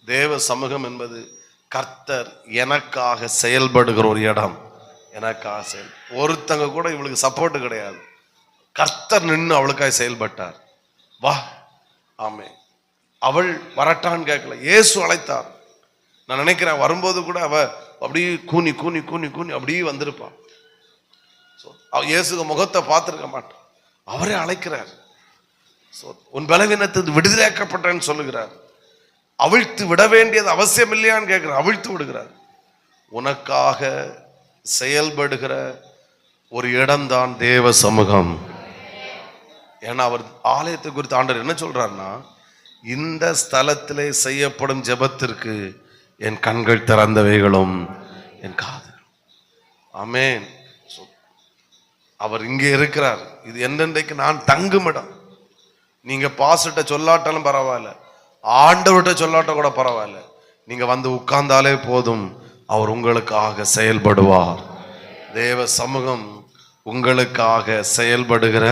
தேவ சமூகம் என்பது கர்த்தர் எனக்காக செயல்படுகிற ஒரு இடம். எனக்காக ஒருத்தங்க கூட இவளுக்கு சப்போர்ட் கிடையாது. கர்த்தர் நின்று அவளுக்காக செயல்பட்டார். வா, ஆமே. அவள் வரட்டான்னு கேட்கல, இயேசு அழைத்தார். நான் நினைக்கிறேன் வரும்போது கூட அவ அப்படியே கூனி கூனி கூனி கூனி அப்படியே வந்திருப்பான். இயேசுக்கு முகத்தை பார்த்திருக்க மாட்டான். அவரே அழைக்கிறார். உன் பலவீனத்துக்கு விடுதலையாக்கப்பட்டேன்னு சொல்லுகிறார். அவிழ்த்து விட வேண்டியது அவசியம் இல்லையான்னு கேட்கிறார். அவிழ்த்து விடுகிறார். உனக்காக செயல்படுகிற ஒரு இடம்தான் தேவ சமூகம். ஏன்னா அவர் ஆலயத்தை குறித்து ஆண்டவர் என்ன சொல்றாருன்னா, இந்த ஸ்தலத்திலே செய்யப்படும் ஜெபத்திற்கு என் கண்கள் திறந்தவைகளும் என் காது. ஆமென். அவர் இங்கே இருக்கிறார். இது என்னென்றைக்கு நான் தங்கும் இடம். நீங்க பாஸ்ட்ட சொல்லாட்டாலும் பரவாயில்ல, ஆண்டவர்கிட்ட சொல்லாட்ட கூட பரவாயில்ல, நீங்க வந்து உட்கார்ந்தாலே போதும், அவர் உங்களுக்காக செயல்படுவார். தேவ சமூகம் உங்களுக்காக செயல்படுகிற